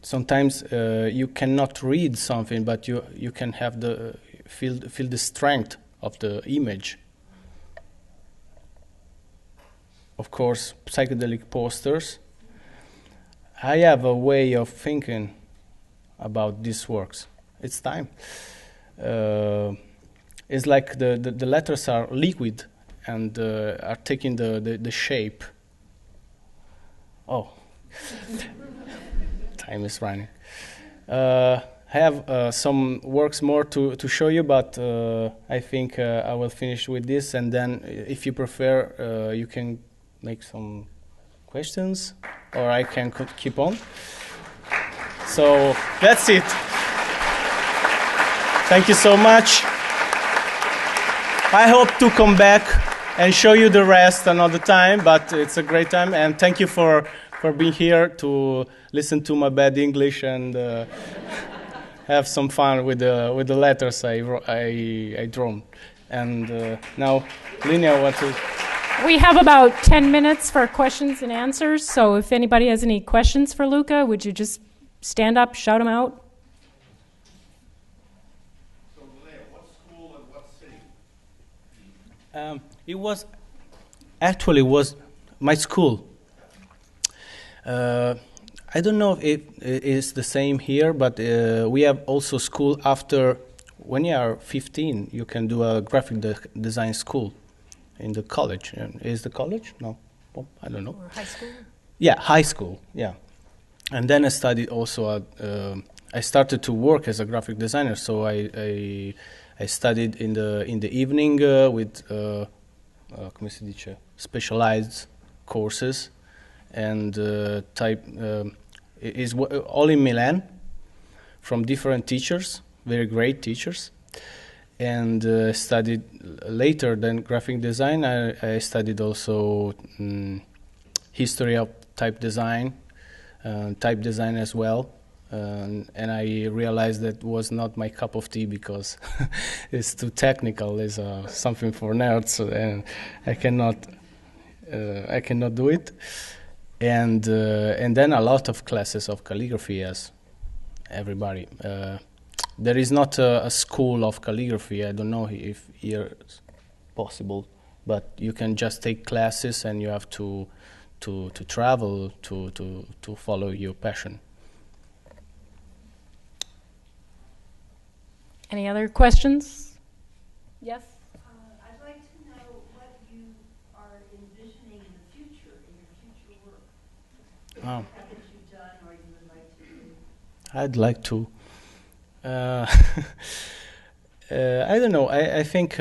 Sometimes you cannot read something, but you can have the feel the strength of the image. Of course, psychedelic posters. I have a way of thinking about these works. It's time. It's like the letters are liquid and are taking the shape. Oh. Time is running. I have some works more to show you, but I think I will finish with this, and then if you prefer, you can make some questions, or I can keep on. So that's it. Thank you so much. I hope to come back and show you the rest another time, but it's a great time, and thank you for being here to listen to my bad English and have some fun with the letters I drawn. And now, Linnea, what to? We have about 10 minutes for questions and answers, so if anybody has any questions for Luca, would you just stand up, shout them out? So, Linnea, what school and what city? It was my school. I don't know if it is the same here, but we have also school after, when you are 15, you can do a graphic design school in the college. Is the college? No, well, I don't know. Or high school? Yeah, high school, yeah. And then I studied also, I started to work as a graphic designer, so I studied in the evening with, come si dice, specialized courses. And is all in Milan, from different teachers, very great teachers, and studied later than graphic design. I studied also history of type design as well, and I realized that was not my cup of tea because it's too technical. It's something for nerds, and I cannot do it. And then a lot of classes of calligraphy, as everybody. There is not a school of calligraphy. I don't know if here it's possible, but you can just take classes, and you have to travel to follow your passion. Any other questions? Yes? I'd like to know what you are envisioning in the future, in your future work. Oh. That you've done or you would like to do. I'd like to. I don't know. I think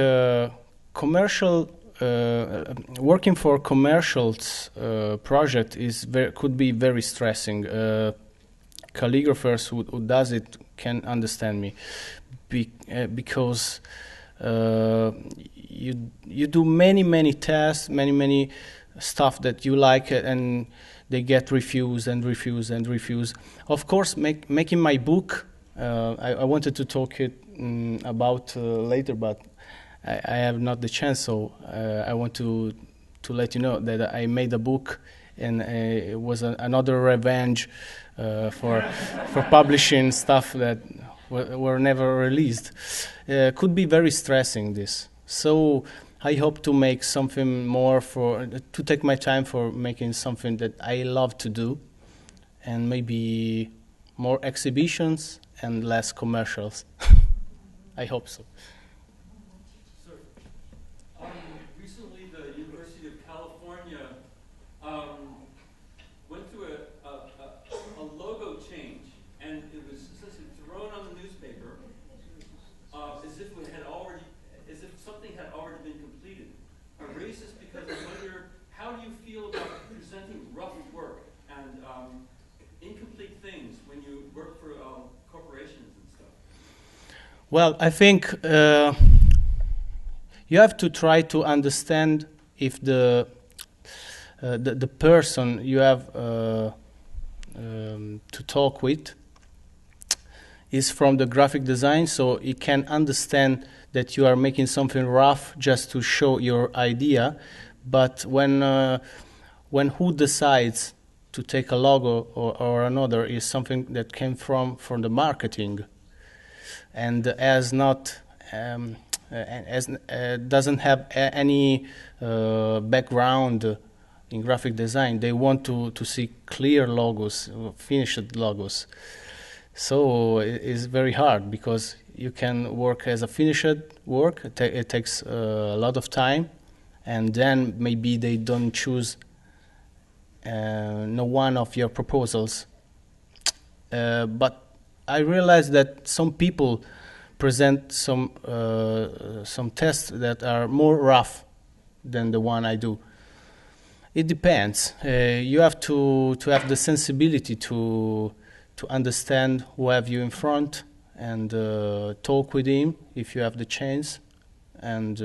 commercial working for commercials project could be very stressing. Calligraphers who does it can understand me, because you do many tests, many stuff that you like, and they get refused and refused and refused. Of course, making my book, I wanted to talk about later, but I have not the chance. So I want to let you know that I made a book, and it was another revenge for publishing stuff that were never released. Could be very stressing, this. So I hope to make something more to take my time for making something that I love to do, and maybe more exhibitions and less commercials. I hope so. Sir, recently the University of California went through a logo change, and it was essentially thrown on the newspaper as if something had already been completed. I raise this because I wonder, how do you feel about presenting rough work and incomplete things when you work for corporations and stuff? Well, I think you have to try to understand if the person you have to talk with is from the graphic design, so he can understand that you are making something rough just to show your idea. But when who decides to take a logo or another is something that came from the marketing, and doesn't have any background in graphic design. They want to see clear logos, finished logos. So it's very hard, because you can work as a finished work. It takes a lot of time, and then maybe they don't choose no one of your proposals. But I realize that some people present some tests that are more rough than the one I do. It depends. You have to have the sensibility to understand who have you in front, and talk with him if you have the chance. And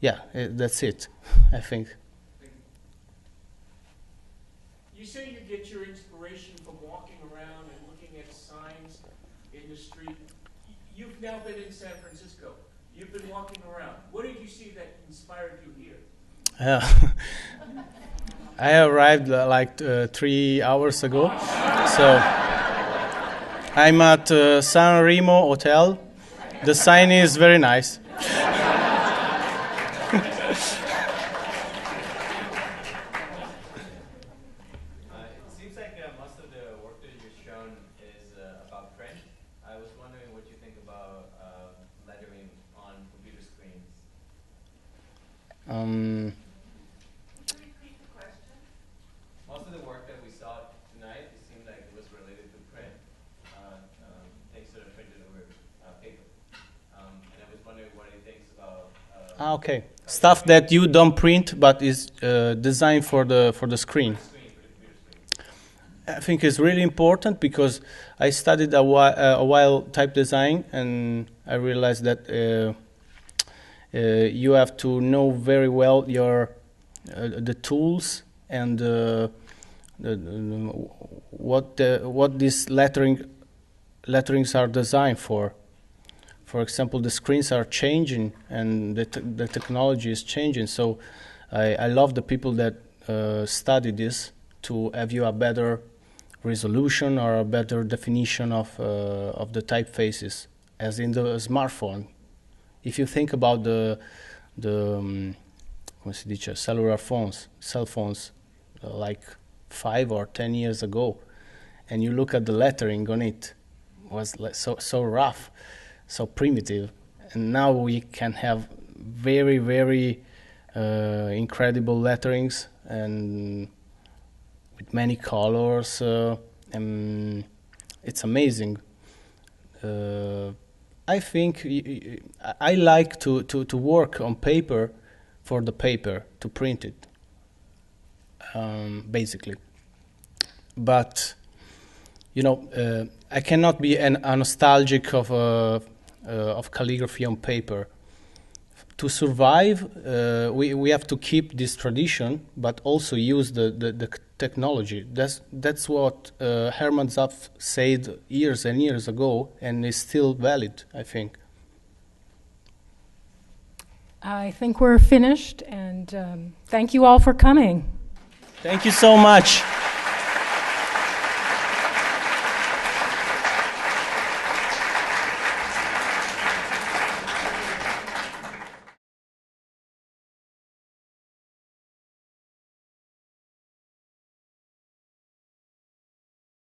that's it, I think. You say you get your inspiration from walking around and looking at signs in the street. You've now been in San Francisco. You've been walking around. What did you see that inspired you here? I arrived 3 hours ago. So I'm at San Remo Hotel. The sign is very nice. Most of the work that we saw tonight, it seemed like it was related to print, things that are printed over paper. And I was wondering what he thinks about. Okay, stuff that you don't print but is designed for the screen. I think it's really important, because I studied a while type design, and I realized that you have to know very well the tools and what these letterings are designed for. For example, the screens are changing, and the technology is changing. So I love the people that study this to have you a better resolution or a better definition of the typefaces, as in the smartphone. If you think about the come si dice, cell phones, like 5 or 10 years ago, and you look at the lettering on it, was so rough, so primitive, and now we can have very, very incredible letterings, and with many colors, and it's amazing. I think I like to work on paper for the paper to print it, basically. But you know, I cannot be a nostalgic of calligraphy on paper. To survive, we have to keep this tradition, but also use the technology. That's what Hermann Zapf said years and years ago, and is still valid, I think. I think we're finished, and thank you all for coming. Thank you so much.